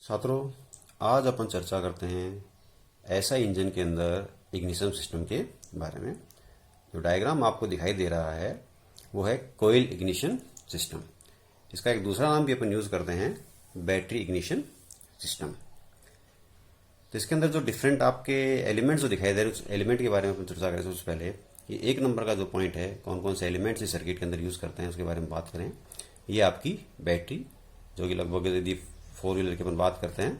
छात्रों, आज अपन चर्चा करते हैं ऐसा इंजन के अंदर इग्निशन सिस्टम के बारे में। जो डायग्राम आपको दिखाई दे रहा है वो है कोयल इग्निशन सिस्टम। इसका एक दूसरा नाम भी अपन यूज करते हैं, बैटरी इग्निशन सिस्टम। तो इसके अंदर जो डिफरेंट आपके एलिमेंट्स जो दिखाई दे रहे हैं, उस एलिमेंट के बारे में अपन चर्चा करें। उससे पहले ये एक नंबर का जो पॉइंट है, कौन कौन से एलिमेंट्स इस सर्किट के अंदर यूज करते हैं उसके बारे में बात करें। ये आपकी बैटरी, जो कि लगभग यदि 4 व्हीलर की अपन बात करते हैं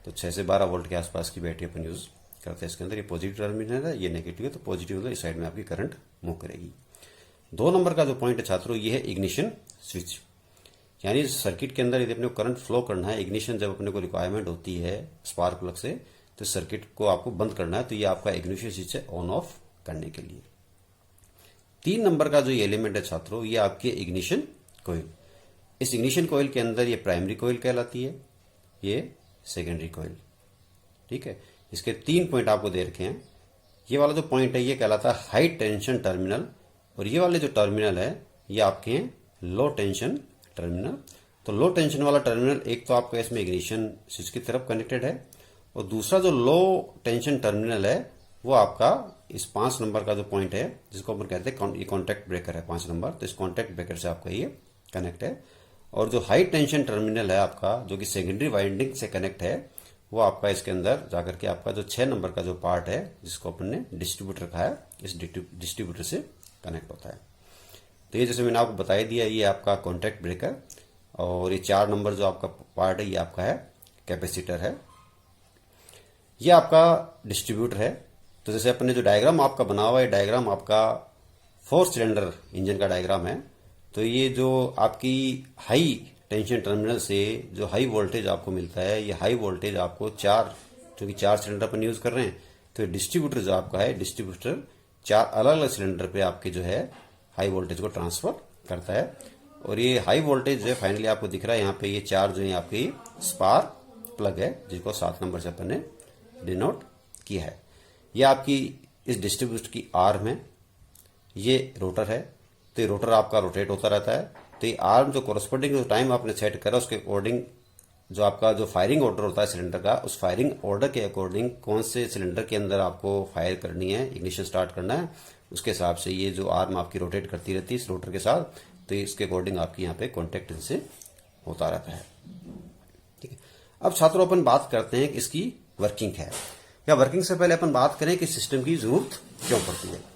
तो 6 से 12 वोल्ट के आसपास की बैटरी अपन यूज करते हैं। इसके अंदर ये पॉजिटिव टर्मिनल है, ये नेगेटिव है, तो पॉजिटिव मतलब इस साइड में आपकी करंट मूव करेगी। 2 नंबर का जो पॉइंट है छात्रों, ये है इग्निशन स्विच। यानी सर्किट के अंदर यदि अपने को करंट फ्लो करना है, इग्निशन जब अपने को रिक्वायरमेंट होती है स्पार्क प्लग से, तो सर्किट को आपको बंद करना है, तो ये आपका इग्निशन स्विच है ऑन ऑफ करने के लिए। 3 नंबर का जो ये एलिमेंट है छात्रों, ये आपकी इग्निशन कोयल। इस इग्निशन कोयल के अंदर ये प्राइमरी कोयल कहलाती है, ये सेकेंडरी कोयल। ठीक है, इसके 3 पॉइंट आपको दे रखे हैं। ये वाला जो पॉइंट है ये कहलाता है हाई टेंशन टर्मिनल, और ये वाले जो टर्मिनल है ये आपके हैं लो टेंशन टर्मिनल। तो लो टेंशन वाला टर्मिनल एक तो आपका इसमें इग्निशन स्विच की तरफ कनेक्टेड है, और दूसरा जो लो टेंशन टर्मिनल है वो आपका इस 5 नंबर का जो पॉइंट है, जिसको अपन कहते हैं ये कॉन्टैक्ट ब्रेकर है 5 नंबर, तो इस कॉन्टैक्ट ब्रेकर से आपका ये कनेक्ट है। और जो हाई टेंशन टर्मिनल है आपका, जो कि सेकेंडरी वाइंडिंग से कनेक्ट है, वो आपका इसके अंदर जाकर के आपका जो 6 नंबर का जो पार्ट है, जिसको अपन ने डिस्ट्रीब्यूटर कहा है, इस डिस्ट्रीब्यूटर से कनेक्ट होता है। तो ये जैसे मैंने आपको बताई दिया, ये आपका कॉन्टैक्ट ब्रेकर, और ये 4 नंबर जो आपका पार्ट है ये आपका है कैपेसिटर है, ये आपका डिस्ट्रीब्यूटर है। तो जैसे अपने जो डायग्राम आपका बना हुआ है, डायग्राम आपका 4 सिलेंडर इंजन का डायग्राम है। तो ये जो आपकी हाई टेंशन टर्मिनल से जो हाई वोल्टेज आपको मिलता है, ये हाई वोल्टेज आपको 4, क्योंकि 4 सिलेंडर अपन यूज कर रहे हैं, तो डिस्ट्रीब्यूटर जो आपका है, डिस्ट्रीब्यूटर 4 अलग अलग सिलेंडर पे आपके जो है हाई वोल्टेज को ट्रांसफर करता है। और ये हाई वोल्टेज जो है फाइनली आपको दिख रहा है यहाँ पे, ये 4 जो है आपकी स्पार्क प्लग है, जिसको 7 नंबर से अपन ने डिनोट किया है। ये आपकी इस डिस्ट्रीब्यूटर की आर्म है, ये रोटर है, तो ये रोटर आपका रोटेट होता रहता है। तो ये आर्म जो कोरस्पोंडिंग जो टाइम आपने सेट करा उसके अकॉर्डिंग जो आपका जो फायरिंग ऑर्डर होता है सिलेंडर का, उस फायरिंग ऑर्डर के अकॉर्डिंग कौन से सिलेंडर के अंदर आपको फायर करनी है, इग्निशन स्टार्ट करना है, उसके हिसाब से ये जो आर्म आपकी रोटेट करती रहती है इस रोटर के साथ। तो इसके अकॉर्डिंग आपकी यहाँ पे कॉन्टेक्ट इनसे होता रहता है। ठीक है, अब छात्रों अपन बात करते हैं कि इसकी वर्किंग है, या वर्किंग से पहले अपन बात करें कि सिस्टम की जरूरत क्यों पड़ती है।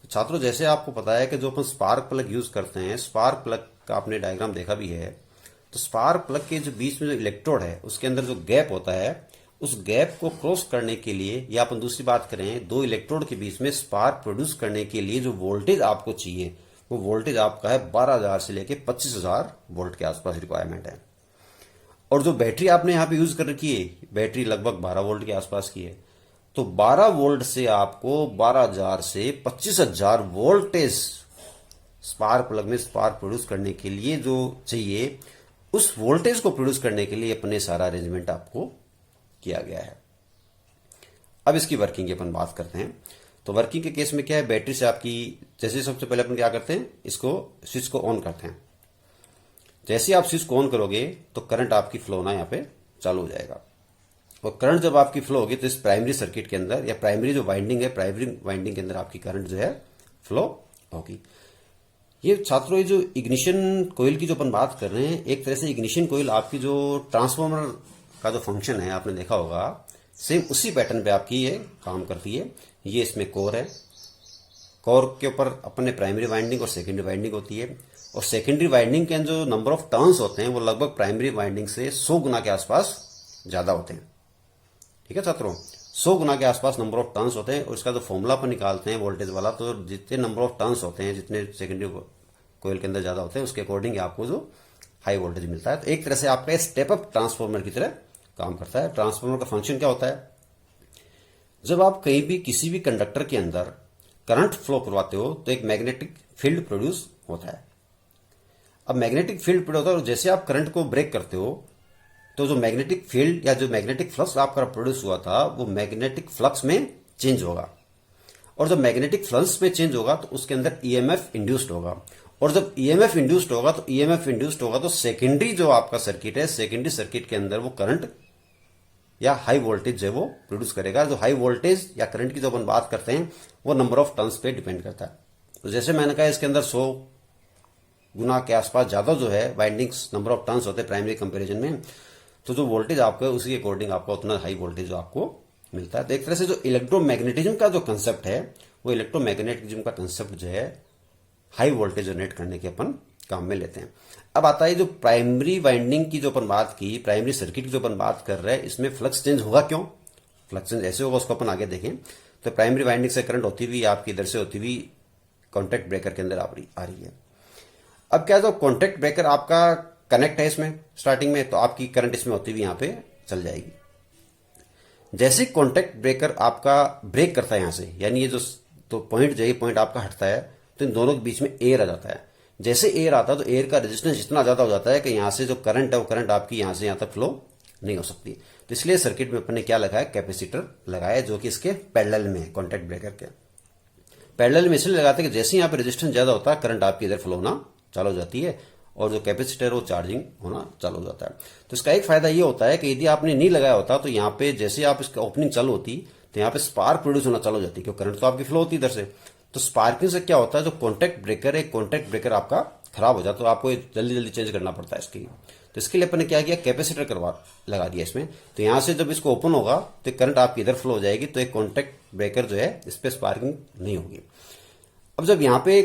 छात्रों, जैसे आपको पता है कि जो अपन स्पार्क प्लग यूज करते हैं, स्पार्क प्लग का आपने डायग्राम देखा भी है, तो स्पार्क प्लग के जो बीच में जो इलेक्ट्रोड है उसके अंदर जो गैप होता है, उस गैप को क्रॉस करने के लिए, या अपन दूसरी बात करें 2 इलेक्ट्रोड के बीच में स्पार्क प्रोड्यूस करने के लिए जो वोल्टेज आपको चाहिए, वो वोल्टेज आपका है 12,000 से लेके 25,000 वोल्ट के आसपास रिक्वायरमेंट है। और जो बैटरी आपने यहाँ पे यूज कर रखी है, बैटरी लगभग 12 वोल्ट के आसपास की है। तो 12 वोल्ट से आपको 12,000 से 25,000 वोल्टेज स्पार्क प्लग में स्पार्क प्रोड्यूस करने के लिए जो चाहिए, उस वोल्टेज को प्रोड्यूस करने के लिए अपने सारा अरेंजमेंट आपको किया गया है। अब इसकी वर्किंग की अपन बात करते हैं। तो वर्किंग के केस में क्या है, बैटरी से आपकी जैसे सबसे पहले अपन क्या करते हैं, इसको स्विच को ऑन करते हैं। जैसे आप स्विच को ऑन करोगे तो करंट आपकी फ्लो होना यहाँ पे चालू हो जाएगा, और करंट जब आपकी फ्लो होगी तो इस प्राइमरी सर्किट के अंदर, या प्राइमरी जो वाइंडिंग है, प्राइमरी वाइंडिंग के अंदर आपकी करंट जो है फ्लो होगी। ये छात्रों, ये जो इग्निशन कोयल की जो अपन बात कर रहे हैं, एक तरह से इग्निशन कोयल आपकी जो ट्रांसफार्मर का जो फंक्शन है आपने देखा होगा, सेम उसी पैटर्न पे आपकी ये काम करती है। ये इसमें कोर है, कोर के ऊपर अपने प्राइमरी वाइंडिंग और सेकेंडरी वाइंडिंग होती है, और सेकेंडरी वाइंडिंग के जो नंबर ऑफ टर्न्स होते हैं वो लगभग प्राइमरी वाइंडिंग से 100 गुना के आसपास ज्यादा होते हैं। ठीक है छात्रों, 100 गुना के आसपास नंबर ऑफ टर्न्स होते हैं। और इसका जो फॉर्मूला पर निकालते हैं वोल्टेज वाला, तो जितने नंबर ऑफ टर्न्स होते हैं, जितने सेकेंडरी कोयल के अंदर ज्यादा होते हैं, उसके अकॉर्डिंग आपको जो हाई वोल्टेज मिलता है। तो एक तरह से आपका स्टेप अप ट्रांसफार्मर की तरह काम करता है। ट्रांसफार्मर का फंक्शन क्या होता है, जब आप कहीं भी किसी भी कंडक्टर के अंदर करंट फ्लो करवाते हो तो एक मैग्नेटिक फील्ड प्रोड्यूस होता है। अब मैग्नेटिक फील्ड प्रोड्यूस होता है, और जैसे आप करंट को ब्रेक करते हो तो जो मैग्नेटिक फील्ड या जो मैग्नेटिक फ्लक्स आपका प्रोड्यूस हुआ था, वो मैग्नेटिक फ्लक्स में चेंज होगा। और जब मैग्नेटिक फ्लक्स में चेंज होगा तो उसके अंदर ईएमएफ इंड्यूस्ड होगा, और जब ईएमएफ इंड्यूस्ड होगा तो सेकेंडरी जो आपका सर्किट है, सेकेंडरी सर्किट के अंदर वो करंट या हाई वोल्टेज जो है वो प्रोड्यूस करेगा। जो हाई वोल्टेज या करंट की जो अपन बात करते हैं वो नंबर ऑफ टर्न्स पे डिपेंड करता है। तो जैसे मैंने कहा इसके अंदर 100 गुना के आसपास ज्यादा जो है वाइंडिंग्स नंबर ऑफ टर्न्स होते हैं प्राइमरी कंपैरिजन में, तो जो वोल्टेज आपको है उसी अकॉर्डिंग आपको उतना हाई वोल्टेज जो आपको मिलता है। तो एक तरह से जो इलेक्ट्रोमैग्नेटिज्म का जो कंसेप्ट है वो इलेक्ट्रोमैग्नेटिज्म का कंसेप्ट जो है हाई वोल्टेज जनरेट करने के अपन काम में लेते हैं। अब आता है जो प्राइमरी वाइंडिंग की जो अपन बात की, प्राइमरी सर्किट की जो अपन बात कर रहे हैं, इसमें फ्लक्स चेंज होगा क्यों? फ्लक्स चेंज ऐसे होगा, उसको अपन आगे देखें। तो प्राइमरी वाइंडिंग से करंट होती हुई आपकी इधर से होती हुई कॉन्टैक्ट ब्रेकर के अंदर आ रही है। अब क्या जो कॉन्टैक्ट ब्रेकर आपका कनेक्ट है इसमें स्टार्टिंग में, तो आपकी करंट इसमें होती हुई यहां पे चल जाएगी। जैसे कॉन्टैक्ट ब्रेकर आपका ब्रेक करता है यहां से, यानी ये जो तो पॉइंट जो पॉइंट आपका हटता है, तो इन दोनों के बीच में एयर आ जाता है। जैसे एयर आता है तो एयर का रेजिस्टेंस इतना ज्यादा हो जाता है कि यहां से जो करंट है वो करंट आपकी यहां से यहां तक फ्लो नहीं हो सकती। तो इसलिए सर्किट में अपन ने क्या लगाया, कैपेसिटर लगाया, जो कि इसके पैरेलल में कॉन्टैक्ट ब्रेकर के पैरेलल में इसलिए लगाते हैं कि जैसे यहां पर रेजिस्टेंस ज्यादा होता है करंट आपकी इधर फ्लो होना चालू हो जाती है और जो कैपेसिटर वो चार्जिंग होना चालू हो जाता है। तो इसका एक फायदा ये होता है कि यदि आपने नहीं लगाया होता तो यहाँ पे जैसे आप इसका ओपनिंग चालू होती तो यहाँ पे स्पार्क प्रोड्यूस होना चालू हो जाती, क्योंकि करंट तो आपकी फ्लो होती इधर से। तो स्पार्किंग से क्या होता है, जो कॉन्टैक्ट ब्रेकर है, कॉन्टैक्ट ब्रेकर आपका खराब हो जाता है, तो आपको जल्दी जल्दी चेंज करना पड़ता है इसके लिए। तो इसके लिए अपन ने क्या किया, कैपेसिटर लगा दिया इसमें। तो यहां से जब इसको ओपन होगा तो करंट आपकी इधर फ्लो हो जाएगी, तो एक कॉन्टैक्ट ब्रेकर जो है इस पर स्पार्किंग नहीं होगी। अब जब यहाँ पे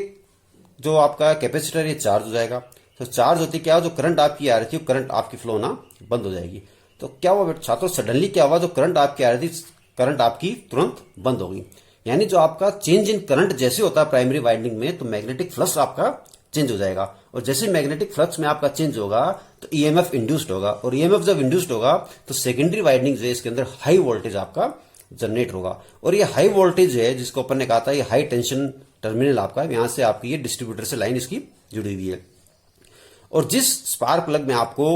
जो आपका कैपेसिटर ये चार्ज हो जाएगा, तो चार्ज होती क्या, जो करंट आपकी आ रही थी करंट आपकी फ्लो होना बंद हो जाएगी। तो क्या हुआ छात्रों, सडनली क्या हुआ, जो करंट आपकी आ रही थी करंट आपकी तुरंत बंद हो गई। यानी जो आपका चेंज इन करंट जैसे होता है प्राइमरी वाइंडिंग में, तो मैग्नेटिक फ्लक्स आपका चेंज हो जाएगा, और जैसे मैग्नेटिक फ्लक्स में आपका चेंज होगा तो ईएमएफ इंड्यूस्ड होगा, और ईएमएफ जब इंड्यूस्ड होगा तो सेकेंडरी वाइंडिंग जो है इसके अंदर हाई वोल्टेज आपका जनरेट होगा। और ये हाई वोल्टेज है जिसको अपन ने कहा था ये हाई टेंशन टर्मिनल आपका, यहां से आपकी ये डिस्ट्रीब्यूटर से लाइन इसकी जुड़ी हुई है। और जिस स्पार्क प्लग में आपको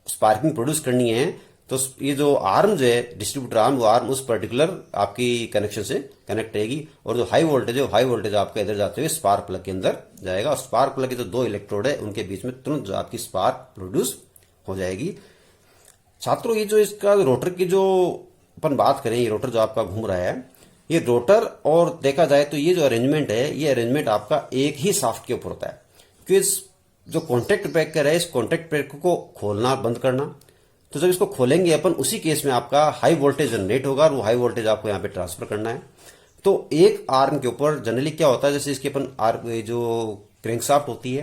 स्पार्किंग प्रोड्यूस करनी है, तो ये जो आर्म जो है डिस्ट्रीब्यूटर आर्म, वो आर्म उस पर्टिकुलर आपकी कनेक्शन से कनेक्ट रहेगी, और जो हाई वोल्टेज है वो हाई वोल्टेज आपका इधर जाते हुए स्पार्क प्लग के अंदर जाएगा, और स्पार्क प्लग के जो दो इलेक्ट्रोड है उनके बीच में तुरंत जो आपकी स्पार्क प्रोड्यूस हो जाएगी। छात्रों, ये जो इसका रोटर की जो अपन बात करें, ये रोटर जो आपका घूम रहा है, ये रोटर और देखा जाए तो ये जो अरेंजमेंट है, ये अरेंजमेंट आपका एक ही शाफ्ट के ऊपर होता है। क्योंकि जो कॉन्टैक्ट ब्रेकर है, इस कॉन्टैक्ट ब्रेकर को खोलना बंद करना, तो जब इसको खोलेंगे अपन उसी केस में आपका हाई वोल्टेज जनरेट होगा, और वो हाई वोल्टेज आपको यहाँ पे ट्रांसफर करना है। तो एक आर्म के ऊपर जनरली क्या होता है, जैसे इसकी अपन जो क्रैंकशाफ्ट होती है,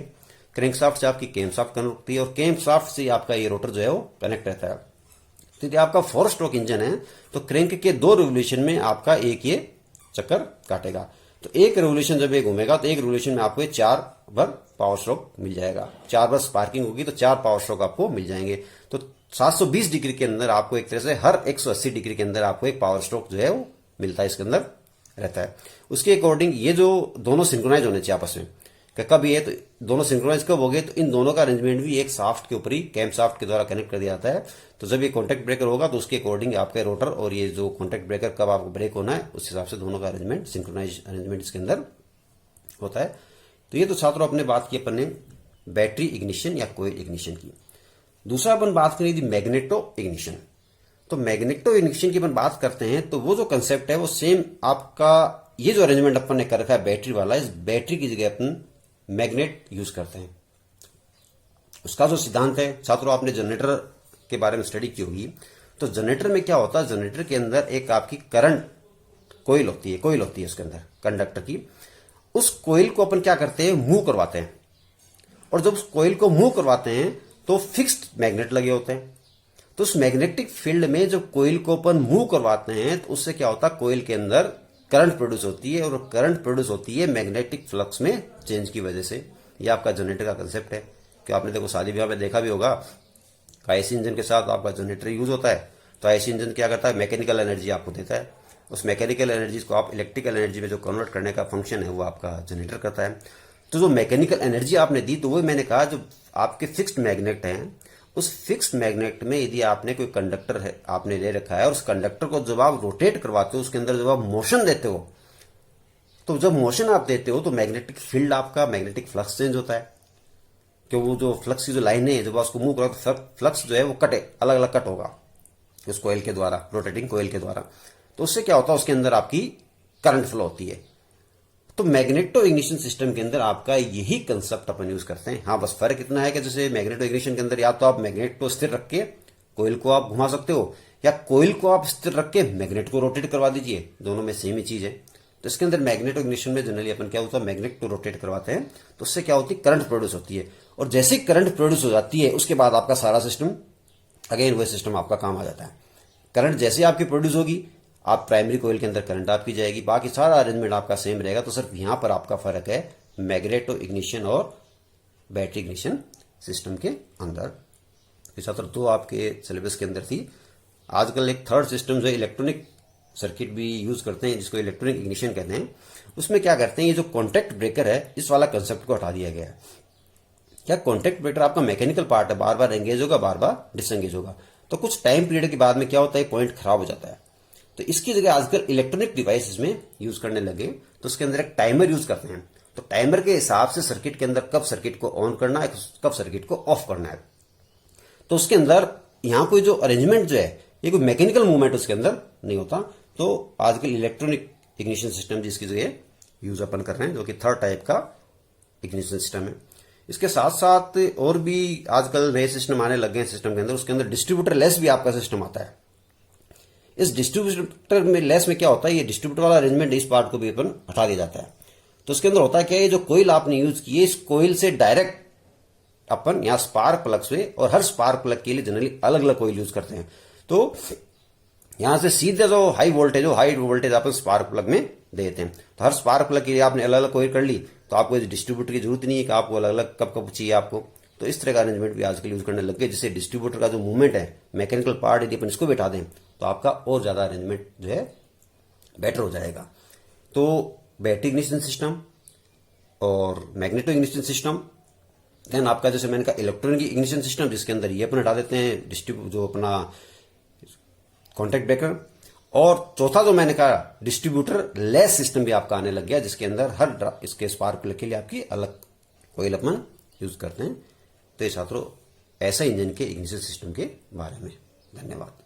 क्रैंकशाफ्ट से आपकी कैमशाफ्ट कनेक्ट होती है, और कैमशाफ्ट से आपका ये रोटर जो है वो कनेक्ट रहता है। तो यदि आपका 4 स्ट्रोक इंजन है तो क्रैंक के 2 रिवोल्यूशन में आपका एक ये चक्कर काटेगा। तो एक रिवोल्यूशन जब ये घूमेगा तो एक रिवोल्यूशन में आपको 4 बार पावर स्ट्रोक मिल जाएगा, 4 बार स्पार्किंग होगी तो 4 पावर स्ट्रोक आपको मिल जाएंगे। तो 720 डिग्री के अंदर आपको एक तरह से हर 180 डिग्री के अंदर आपको एक पावर स्ट्रोक जो है वो मिलता है, इसके अंदर रहता है। उसके अकॉर्डिंग ये जो दोनों सिंक्रोनाइज होने चाहिए आपस में, कब ये तो दोनों सिंक्रोनाइज कब हो गए, तो इन दोनों का अरेंजमेंट भी एक शाफ्ट के ऊपर ही कैम शाफ्ट के द्वारा कनेक्ट कर दिया जाता है। तो जब ये कॉन्टैक्ट ब्रेकर होगा तो उसके अकॉर्डिंग आपका रोटर और ये जो कॉन्टैक्ट ब्रेकर कब आपको ब्रेक होना है उस हिसाब से दोनों का अरेंजमेंट सिंक्रोनाइज अरेंजमेंट इसके अंदर होता है। तो ये तो छात्रों अपने बात की अपन ने बैटरी इग्निशन या कोयल इग्निशन की। दूसरा अपन बात करें मैग्नेटो इग्निशन। तो मैग्नेटो इग्निशन की अपन बात करते हैं तो वो जो कंसेप्ट है वो सेम आपका ये जो अरेंजमेंट अपन ने कर रखा है बैटरी वाला, इस बैटरी की जगह अपन मैग्नेट यूज करते हैं। उसका जो सिद्धांत है छात्रों, आपने जनरेटर के बारे में स्टडी की होगी। तो जनरेटर में क्या होता है, जनरेटर के अंदर एक आपकी करंट कोयल होती है उसके अंदर कंडक्टर की। उस कोयल को अपन क्या करते हैं, मूव करवाते हैं, और जब उस कोयल को मूव करवाते हैं तो फिक्स्ड मैग्नेट लगे होते हैं। तो उस मैग्नेटिक फील्ड में जब कोयल को अपन मूव करवाते हैं तो उससे क्या होता है, कोयल के अंदर करंट प्रोड्यूस होती है, और करंट प्रोड्यूस होती है मैग्नेटिक फ्लक्स में चेंज की वजह से। ये आपका जनरेटर का कंसेप्ट है कि आपने देखो शादी ब्याह में देखा भी होगा, आईसी इंजन के साथ आपका जनरेटर यूज होता है। तो आईसी इंजन क्या करता है, मैकेनिकल एनर्जी आपको देता है, उस मैकेनिकल एनर्जी को आप इलेक्ट्रिकल एनर्जी में जो कन्वर्ट करने का फंक्शन है वो आपका जनरेटर करता है। तो जो मैकेनिकल एनर्जी आपने दी, तो वो मैंने कहा जो आपके फिक्स्ड मैग्नेट हैं, उस फिक्स्ड मैग्नेट में यदि आपने कोई कंडक्टर है आपने ले रखा है, और उस कंडक्टर को जब आप रोटेट करवाते हो, उसके अंदर जब आप मोशन देते हो, तो जब मोशन आप देते हो तो मैग्नेटिक फील्ड आपका मैग्नेटिक फ्लक्स चेंज होता है। क्यों वो जो फ्लक्स की जो लाइन है जब आप उसको मूव करो तो फ्लक्स जो है वो कटे अलग अलग कट होगा। उस कोयल के द्वारा, रोटेटिंग कोयल के द्वारा। तो उससे क्या होता है, उसके अंदर आपकी करंट फ्लो होती है। तो मैग्नेटो इग्निशन सिस्टम के अंदर आपका यही कंसेप्ट अपन यूज करते हैं। हाँ, बस फर्क इतना है कि जैसे मैग्नेटो इग्निशन के अंदर या तो आप मैग्नेट को स्थिर रख के कोयल को आप घुमा सकते हो, या कोयल को आप स्थिर रख के मैग्नेट को रोटेट करवा दीजिए, दोनों में सेम ही चीज है। तो इसके अंदर मैग्नेटो इग्निशन में जनरली अपन क्या होता है, मैग्नेट को रोटेट करवाते हैं, तो उससे क्या होती है, करंट प्रोड्यूस होती है। और जैसे करंट प्रोड्यूस हो जाती है, उसके बाद आपका सारा सिस्टम, अगेन वह सिस्टम आपका काम आ जाता है। करंट जैसे आपकी प्रोड्यूस होगी, आप प्राइमरी कोयल के अंदर करंट आपकी जाएगी, बाकी सारा अरेंजमेंट आपका सेम रहेगा। तो सिर्फ यहां पर आपका फर्क है मैग्नेटो इग्निशन और बैटरी इग्निशन सिस्टम के अंदर। छात्र दो आपके सिलेबस के अंदर थी। आजकल एक थर्ड सिस्टम जो इलेक्ट्रॉनिक सर्किट भी यूज करते हैं, जिसको इलेक्ट्रॉनिक इग्निशन कहते हैं, उसमें क्या करते हैं, ये जो कॉन्टैक्ट ब्रेकर है, इस वाला कंसेप्ट को हटा दिया गया है। क्या कॉन्टैक्ट ब्रेकर आपका मैकेनिकल पार्ट है, बार बार एंगेज होगा, बार बार डिसएंगेज होगा। तो कुछ टाइम पीरियड के बाद में क्या होता है, पॉइंट खराब हो जाता है। तो इसकी जगह आजकल इलेक्ट्रॉनिक डिवाइसेस में यूज करने लगे, तो उसके अंदर एक टाइमर यूज करते हैं। तो टाइमर के हिसाब से सर्किट के अंदर कब सर्किट को ऑन करना है, कब सर्किट को ऑफ करना है। तो उसके अंदर यहां कोई जो अरेंजमेंट जो है, ये कोई मैकेनिकल मूवमेंट उसके अंदर नहीं होता। तो आजकल इलेक्ट्रॉनिक इग्निशन सिस्टम जिसकी जगह यूज अपन कर रहे हैं, जो कि थर्ड टाइप का इग्निशन सिस्टम है। इसके साथ साथ और भी आजकल नए सिस्टम आने लगे हैं सिस्टम के अंदर। उसके अंदर डिस्ट्रीब्यूटर लेस भी आपका सिस्टम आता है। इस डिस्ट्रीब्यूटर में लेस में क्या होता है, ये डिस्ट्रीब्यूटर वाला अरेंजमेंट, इस पार्ट को भी अपन हटा दिया जाता है। तो उसके अंदर होता है क्या, ये जो कोयल आपने यूज की है, इस कोयल से डायरेक्ट अपन यहाँ स्पार्क प्लग से, और हर स्पार्क प्लग के लिए जनरली अलग अलग कोयल यूज करते हैं। तो यहां से सीधे जो हाई वोल्टेज अपन स्पार्क प्लग में देते हैं। तो हर स्पार्क प्लग के लिए आपने अलग अलग कोयल कर ली, तो आपको डिस्ट्रीब्यूटर की जरूरत नहीं है कि आपको अलग अलग कब कब चाहिए आपको। तो इस तरह का अरेंजमेंट भी आजकल यूज करने लग गए, जिससे डिस्ट्रीब्यूटर का जो मूवमेंट है, मैकेनिकल पार्ट, यदि अपन इसको बैठा दें तो आपका और ज्यादा अरेंजमेंट जो है बेटर हो जाएगा। तो बैटरी इग्निशन सिस्टम और मैग्नेटो इग्निशन सिस्टम, देन आपका जैसे मैंने कहा इलेक्ट्रॉनिक इग्निशन सिस्टम, जिसके अंदर ये अपन हटा देते हैं जो अपना कॉन्टैक्ट ब्रेकर। और चौथा जो मैंने कहा डिस्ट्रीब्यूटर लेस सिस्टम भी आपका आने लग गया, जिसके अंदर हर इसके स्पार्क प्लग के लिए आपकी अलग कोयल अपन यूज करते हैं। तो ये छात्रों ऐसा इंजन के इग्निशन सिस्टम के बारे में। धन्यवाद।